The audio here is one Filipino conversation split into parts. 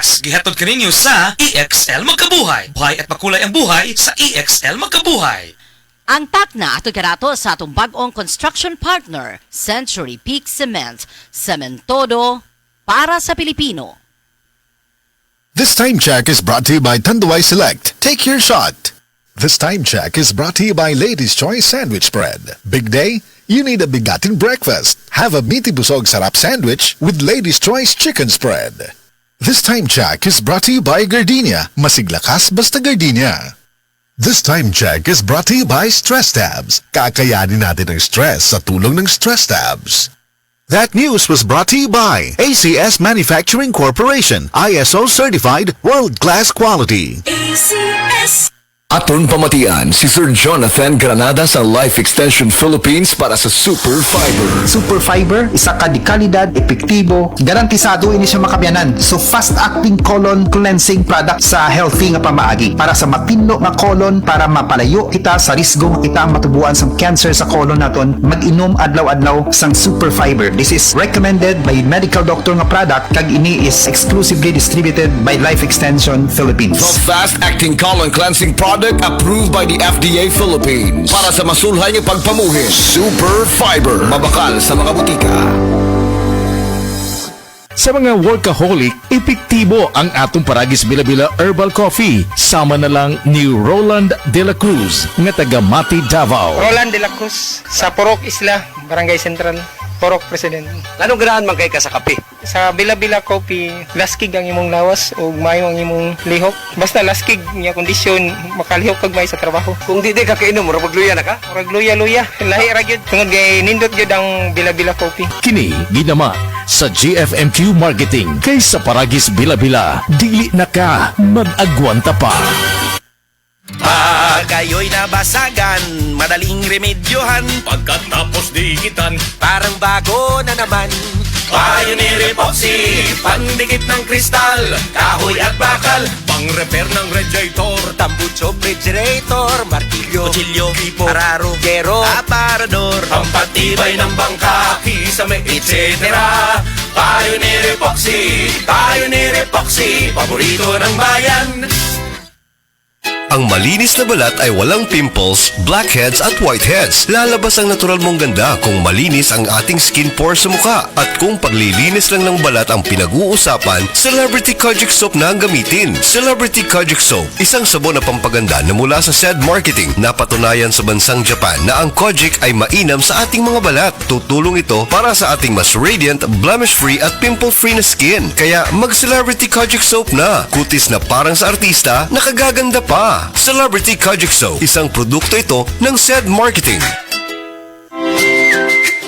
Plus, gihatod kaninyo sa EXL Magkabuhay. Buhay at makulay ang buhay sa EXL Magkabuhay. Ang takna ato karato sa atong bag-ong construction partner, Century Peak Cement, Cementodo para sa Pilipino. This time check is brought to you by Tanduay Select. Take your shot. This time check is brought to you by Ladies' Choice Sandwich Bread. Big day? You need a bigatin breakfast. Have a meaty busog sarap sandwich with Ladies' Choice Chicken Spread. This time check is brought to you by Gardenia. Masiglakas basta Gardenia. This time check is brought to you by Stress Tabs. Kakayanin natin ang stress sa tulong ng Stress Tabs. That news was brought to you by ACS Manufacturing Corporation. ISO certified world-class quality. ACS. Aton pamatian si Sir Jonathan Granada sa Life Extension Philippines para sa Super Fiber. Super Fiber, isa ka di kalidad, epektibo, garantisado ini siya makabiyanan. So fast-acting colon cleansing product sa healthy nga pamaagi para sa mapinlo nga colon para mapalayo kita sa risgo kita matubuan sa cancer sa colon naton. Mag-inom adlaw-adlaw sang Super Fiber. This is recommended by medical doctor nga product kag ini is exclusively distributed by Life Extension Philippines. The fast-acting colon cleansing product approved by the FDA Philippines para sa masulhay ng pagpamuhin. Super Fiber, mabakal sa mga butika. Sa mga workaholic, epektibo ang atong Paragis Bila-Bila Herbal Coffee. Sama na lang ni Roland De La Cruz, nga taga Mati, Davao. Roland De La Cruz, sa Purok Isla, Barangay Central, Purok President. Anong ganahan man kay ka sa kape? Sa Bila-Bila Coffee, laskig ang imong lawas o mayo ang imong lihok. Basta laskig niya kondisyon, makalihok kag may sa trabaho. Kung di ka kainom, mura magluya na ka? Murag luya-luya, lahi ra gyud. Tungod kay nindot gyud ang Bila-Bila Coffee. Kini ginama sa GFMQ Marketing kay sa Paragis Bila-Bila. Dili na ka mag-agwanta pa. Kayo'y nabasagan, madaling remedyohan. Pagkatapos dikitan, parang bago na naman. Pioneer Epoxy, pandikit ng kristal, kahoy at bakal, pang-repair ng radiator, tambucho, refrigerator, martilyo, kutsilyo, kipo, araro, gero, aparador, pampatibay ng bangka, kisame, etc. Pioneer Epoxy, paborito ng bayan. Ang malinis na balat ay walang pimples, blackheads at whiteheads. Lalabas ang natural mong ganda kung malinis ang ating skin pores sa mukha. At kung paglilinis lang ng balat ang pinag-uusapan, Celebrity Kojic Soap na ang gamitin. Celebrity Kojic Soap, isang sabon na pampaganda na mula sa SED Marketing. Napatunayan sa bansang Japan na ang Kojic ay mainam sa ating mga balat. Tutulong ito para sa ating mas radiant, blemish-free at pimple-free na skin. Kaya mag-Celebrity Kojic Soap na. Kutis na parang sa artista, nakagaganda pa. Celebrity Kojic Soap, isang produkto ito ng SED Marketing.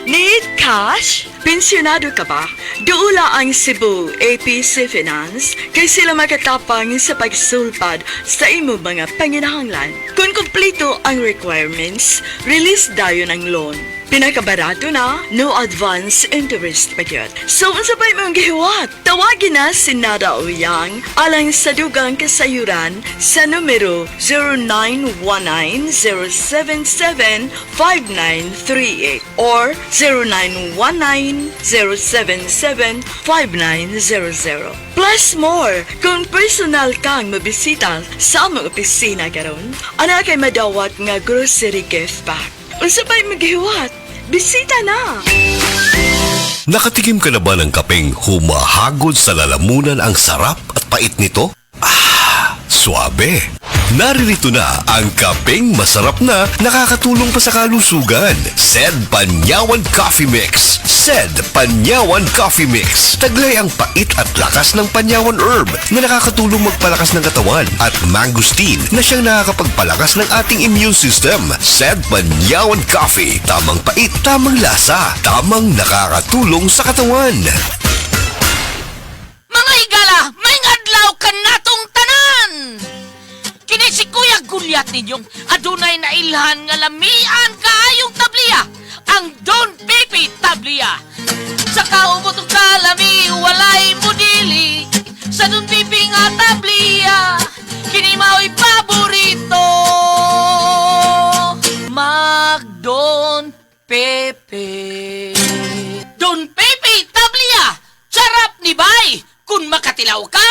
Need cash? Pensyonado ka ba? Duula ang Cebu APC Finance kay sila makatapang sa pagsulpad sa imo mga panginahanglan. Kung kumpleto ang requirements, release dayon ang loan. Pinakabarato na, no advance interest pa yun. So, unsabay mong gihiwat, tawagin na si Nada Uyang alang sa dugang kasayuran sa numero 0919-077-5938 or 0919-077-5900. Plus more, kung personal kang mabisita sa among opisina karon, ana kay madawat nga grocery gift pack. Unsabay maghiwat, bisita na! Nakatikim ka na ba ng kapeng humahagod sa lalamunan ang sarap at pait nito? Suabe! Naririto na ang kapeng masarap na nakakatulong pa sa kalusugan. SED Panyawan Coffee Mix. SED Panyawan Coffee Mix. Taglay ang pait at lakas ng panyawan herb na nakakatulong magpalakas ng katawan at mangosteen na siyang nakakapagpalakas ng ating immune system. SED Panyawan Coffee. Tamang pait, tamang lasa, tamang nakakatulong sa katawan. Mga higala, may adlaw ka natong tanan! Kini si Kuya Gulyat ninyong adunay na ilhan nga lamian kaayong tabliya, ang Don Pipi Tabliya. Sa kaubot og kalami, walay modili, sa Don Pipi nga tabliya, kini mao'y paborito. Mag Don Pepe. Don Pepe Tabliya, sarap ni bay! Kung makatilaw ka,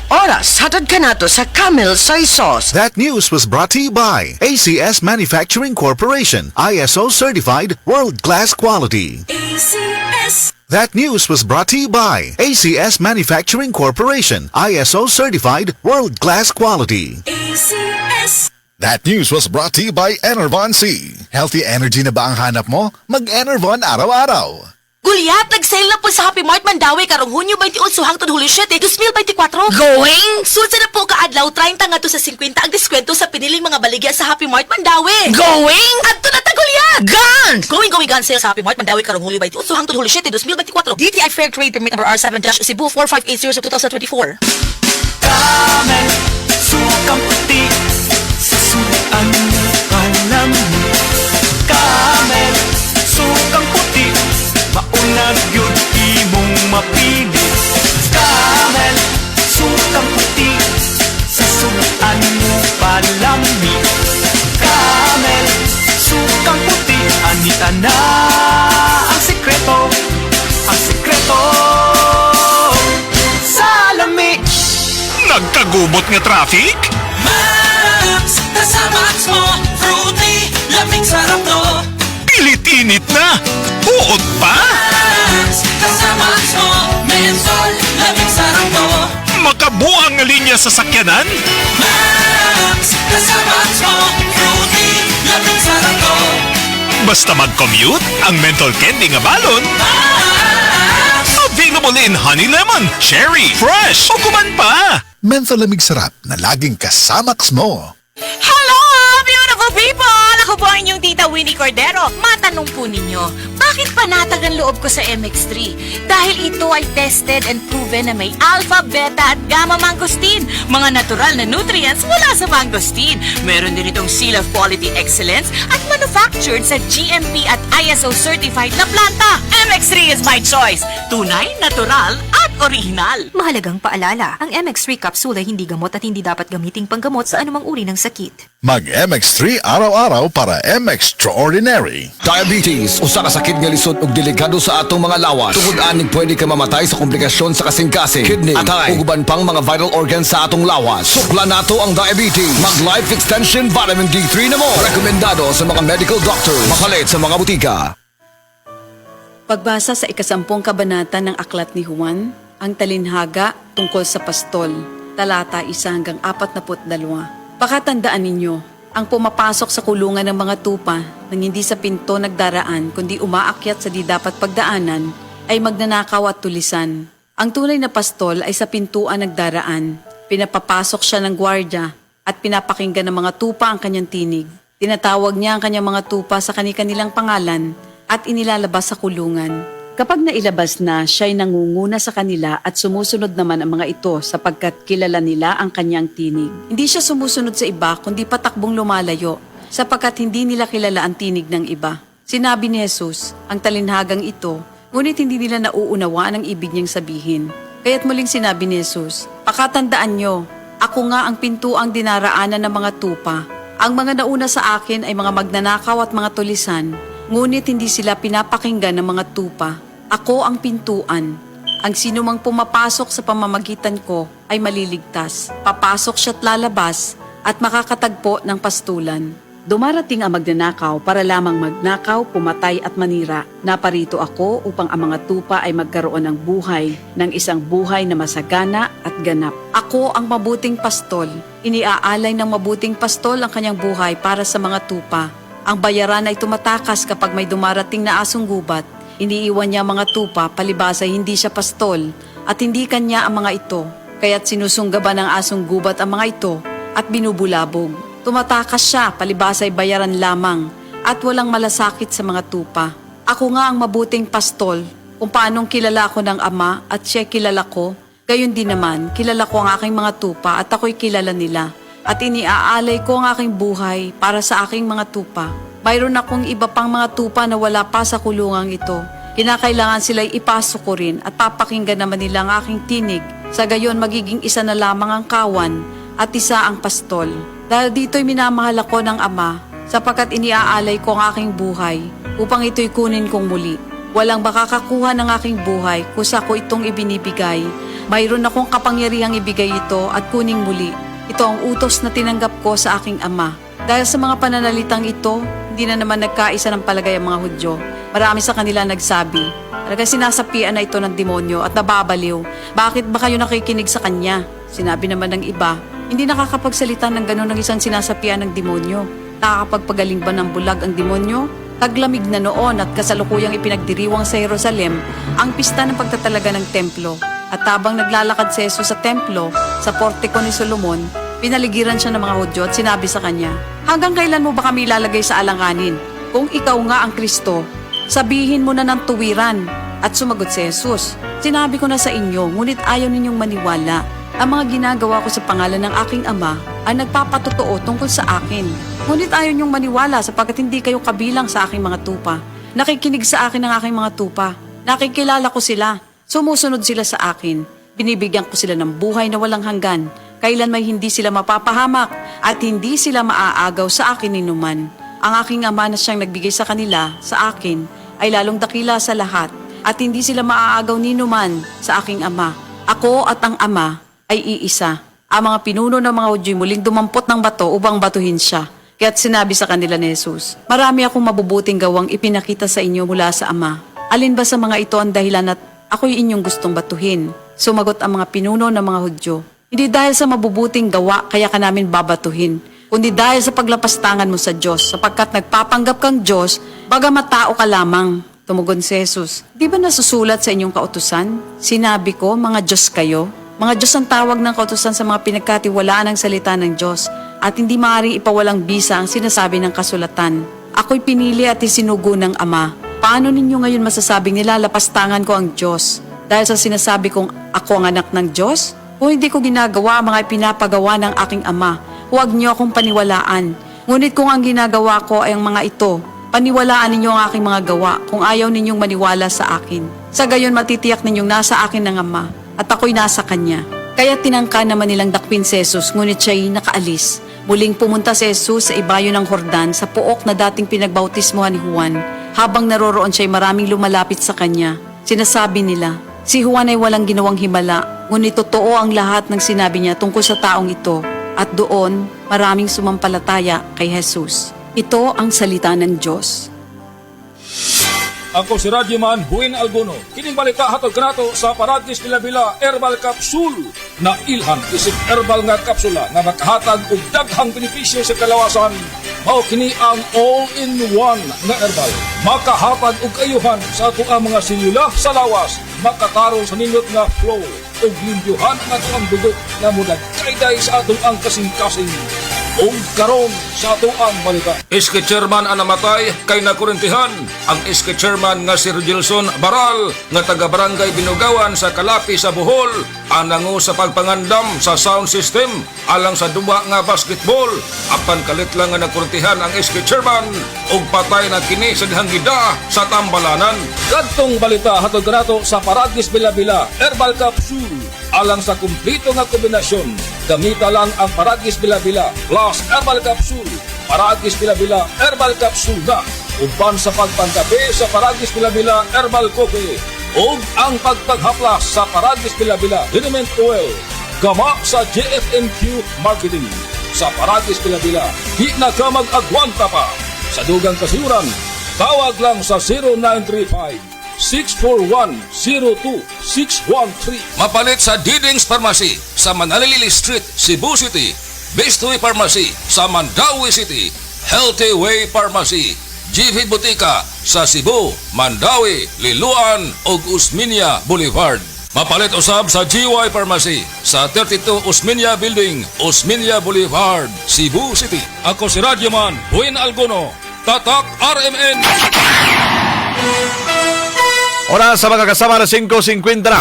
Oras, hatad ka na to sa Camel Soy Sauce. That news was brought to you by ACS Manufacturing Corporation, ISO certified world-class quality. ACS. That news was brought to you by ACS Manufacturing Corporation, ISO certified world-class quality. ACS. That news was brought to you by Enervon C. Healthy energy na ba ang hanap mo? Mag-Enervon araw-araw. Gulyat, nag-sale na po sa Happy Mart Mandawi karong Hunyo 28 hangtod Hulyo 7, 2024. Going? Sulsa na po kaadlaw 30 nga to sa 50 ang diskwento sa piniling mga baligya sa Happy Mart Mandawi. Going? Adto na ta Gulyat. Gone! Going gun sale sa Happy Mart Mandawi karong Hulyo 28 hangtod Hulyo 7, 2024. DTI Fair Trade Permit number R7-Cebu 4580 2024. Camel, sukang puti, sasuan mo alam mo. Camel, sukang puti, maunag yun imong mapili. Camel, sukang puti, sasuan mo palami. Camel, sukang puti, anita na ang sekreto, salami. Nagkagubot nga traffic? Max, kasamax mo, fruity, lamig sarap no. Pilit-init na! Buot pa! Max, kasamax mo, mensol, lamig sarap no. Makabuang nga linya sa sakyanan? Max, kasamax mo, fruity, lamig sarap no. Basta mag-commute, ang menthol candy nga balon. Available in honey lemon, cherry, fresh, o kuman pa. Menthol lamig sarap na laging kasamaks mo. Hello, beautiful people! Ako po ang inyong tita Winnie Cordero. Matanong po ninyo, bakit panatag ang loob ko sa MX3? Dahil ito ay tested and proven na may alpha, beta at gamma mangosteen. Mga natural na nutrients mula sa mangosteen. Meron din itong Seal of Quality Excellence at manufactured sa GMP at ISO certified na planta. MX3 is my choice. Tunay, natural at original. Mahalagang paalala, ang MX3 capsule ay hindi gamot at hindi dapat gamiting panggamot sa anumang uri ng sakit. Mag-MX3 araw-araw para MX-Extraordinary. Diabetes, usa ka sakit nga lisod ug delikado sa atong mga lawas. Tungod aning pwede ka mamatay sa komplikasyon sa kasing-kasing, kidney, atay, ug uban pang mga vital organs sa atong lawas. Sukla nato ang diabetes. Mag-Life Extension Vitamin D3 na mo. Rekomendado sa mga medical doctors. Mapalit sa mga butika. Pagbasa sa 10 kabanata ng Aklat ni Juan, ang talinhaga tungkol sa pastol, talata 1 hanggang 42. Pakatandaan ninyo, ang pumapasok sa kulungan ng mga tupa nang hindi sa pinto nagdaraan kundi umaakyat sa di dapat pagdaanan ay magnanakaw at tulisan. Ang tunay na pastol ay sa pintuan nagdaraan. Pinapapasok siya ng gwardya at pinapakinggan ng mga tupa ang kanyang tinig. Tinatawag niya ang kanyang mga tupa sa kanilang pangalan at inilalabas sa kulungan. Kapag nailabas na, siya'y nangunguna sa kanila at sumusunod naman ang mga ito sapagkat kilala nila ang kanyang tinig. Hindi siya sumusunod sa iba kundi patakbong lumalayo sapagkat hindi nila kilala ang tinig ng iba. Sinabi ni Jesus, ang talinhagang ito, ngunit hindi nila nauunawaan ang ibig niyang sabihin. Kaya't muling sinabi ni Jesus, pakatandaan nyo, ako nga ang pintuang dinaraanan ng mga tupa. Ang mga nauna sa akin ay mga magnanakaw at mga tulisan, ngunit hindi sila pinapakinggan ng mga tupa. Ako ang pintuan. Ang sinumang pumapasok sa pamamagitan ko ay maliligtas. Papasok siya't lalabas at makakatagpo ng pastulan. Dumarating ang magnanakaw para lamang magnakaw, pumatay at manira. Naparito ako upang ang mga tupa ay magkaroon ng buhay, ng isang buhay na masagana at ganap. Ako ang mabuting pastol. Iniaalay ng mabuting pastol ang kanyang buhay para sa mga tupa. Ang bayaran ay tumatakas kapag may dumarating na asong gubat. Iniiwan niya mga tupa, palibasa hindi siya pastol at hindi kanya ang mga ito. Kaya't sinusunggaban ng asong gubat ang mga ito at binubulabog. Tumatakas siya, palibasa'y bayaran lamang at walang malasakit sa mga tupa. Ako nga ang mabuting pastol, kung paanong kilala ko ng Ama at siya kilala ko, gayon din naman, kilala ko ang aking mga tupa at ako'y kilala nila. At iniaalay ko ang aking buhay para sa aking mga tupa. Mayroon akong iba pang mga tupa na wala pa sa kulungang ito. Kinakailangan sila'y ipasok ko rin at papakinggan naman nila ang aking tinig. Sa gayon magiging isa na lamang ang kawan at isa ang pastol. Dahil dito'y minamahal ako ng Ama sapagkat iniaalay ko ang aking buhay upang ito'y kunin kong muli. Walang makakakuha ng aking buhay kusa ko itong ibinibigay. Mayroon akong kapangyarihang ibigay ito at kuning muli. Ito ang utos na tinanggap ko sa aking Ama. Dahil sa mga pananalitang ito, hindi na naman nagkaisa ng palagay ang mga Hudyo. Marami sa kanila nagsabi, talaga sinasapian na ito ng demonyo at nababaliw. Bakit ba kayo nakikinig sa kanya? Sinabi naman ng iba, hindi nakakapagsalita ng gano'n ng isang sinasapian ng demonyo. Nakakapagpagaling ba ng bulag ang demonyo? Taglamig na noon at kasalukuyang ipinagdiriwang sa Jerusalem ang pista ng pagtatalaga ng templo. At habang naglalakad si Jesus sa templo, sa portiko ni Solomon, pinaligiran siya ng mga Hudyo at sinabi sa kanya, hanggang kailan mo ba kami ilalagay sa alanganin? Kung ikaw nga ang Kristo, sabihin mo na ng tuwiran. At sumagot si Jesus, sinabi ko na sa inyo, ngunit ayaw ninyong maniwala. Ang mga ginagawa ko sa pangalan ng aking Ama ay nagpapatotoo tungkol sa akin. Ngunit ayaw niyong maniwala sapagkat hindi kayo kabilang sa aking mga tupa. Nakikinig sa akin ng aking mga tupa. Nakikilala ko sila. Sumusunod sila sa akin. Binibigyan ko sila ng buhay na walang hanggan. Kailan may hindi sila mapapahamak at hindi sila maaagaw sa akin ninuman. Ang aking Ama na siyang nagbigay sa kanila, sa akin, ay lalong dakila sa lahat at hindi sila maaagaw ninuman sa aking Ama. Ako at ang Ama ay iisa. Ang mga pinuno ng mga Hudyo muling dumampot ng bato upang batuhin siya. Kaya't sinabi sa kanila ni Jesus, marami akong mabubuting gawang ipinakita sa inyo mula sa Ama. Alin ba sa mga ito ang dahilan at ako'y inyong gustong batuhin? Sumagot ang mga pinuno ng mga Hudyo, hindi dahil sa mabubuting gawa kaya ka namin babatuhin, kundi dahil sa paglapastangan mo sa Diyos, sapagkat nagpapanggap kang Diyos, bagamat tao ka lamang. Tumugon si Jesus, di ba nasusulat sa inyong kautusan? Sinabi ko, mga Diyos kayo. Mga Diyos ang tawag ng kautusan sa mga pinagkatiwalaan ng salita ng Diyos at hindi maaaring ipawalang bisa ang sinasabi ng kasulatan. Ako'y pinili at isinugo ng Ama. Paano ninyo ngayon masasabing nilalapastangan ko ang Diyos? Dahil sa sinasabi kong ako ang anak ng Diyos? Kung hindi ko ginagawa ang mga pinapagawa ng aking Ama, huwag niyo akong paniwalaan. Ngunit kung ang ginagawa ko ay ang mga ito, paniwalaan ninyo ang aking mga gawa kung ayaw ninyong maniwala sa akin. Sa gayon matitiyak ninyong nasa akin ng Ama at ako'y nasa Kanya. Kaya tinangka naman nilang dakpin si Jesus, ngunit siya'y nakaalis. Muling pumunta si Jesus sa ibayo ng Jordan sa pook na dating pinagbautismohan ni Juan. Habang naroroon siya'y maraming lumalapit sa Kanya. Sinasabi nila, si Juan ay walang ginawang himala, ngunit totoo ang lahat ng sinabi niya tungkol sa taong ito. At doon, maraming sumampalataya kay Jesus. Ito ang salita ng Diyos. Ako si Radyoman Buin Alguno. Kining balita hatod kanato sa Paradis Bila-Bila Herbal Capsule na ilhan isip herbal nga kapsula nga makahatag og daghang benepisyo sa kalawasan. Mao kini ang all-in-one nga herbal. Makahatag og ayuhan sa ato ang mga selula sa lawas. Makatarong sa nindot nga flow ug limpyuhan ang ato ang dugot nga mudagkayday sa atong ang kasing-kasing. O karon sa ato ang balita. Iske chairman ang namatay kay nakurentihan. Ang iske chairman nga si Gilson Baral nga taga Barangay Binugawan sa Kalapi sa Bohol anango sa pagpangandam sa sound system alang sa duwa nga basketball. Apan kalit lang nga nakurentihan ang iske chairman ug patay na kini sa dihang gida sa tambalanan. Kadtong balita hatod kanato sa Paradis Bila-Bila Herbal Capsule alang sa kumplito nga kombinasyon. Gamita lang ang Paradis Bila-Bila plus Herbal Capsule. Paradis Bila-Bila Herbal Capsule na uban sa pagpanggabi sa Paradis Bila-Bila Herbal Coffee ug ang pagpaghaplas sa Paradis Bila-Bila Liniment Oil. Gama sa JFNQ Marketing. Sa Paradis Bila-Bila di na ka mag-agwanta pa. Sa dugang kasiuran, tawag lang sa 0935 641-02613. Mapalit sa Diding's Pharmacy sa Manalili Street, Cebu City. Best Way Pharmacy sa Mandawi City. Healthy Way Pharmacy, GV Butika sa Cebu, Mandawi, Liloan ug Usmeña Boulevard. Mapalit usab sa GY Pharmacy sa 32 Usmeña Building, Usmeña Boulevard, Cebu City. Ako si Radyoman Buin Alguno, Tatak RMN. Oras sa mga kasama na 5:50 na.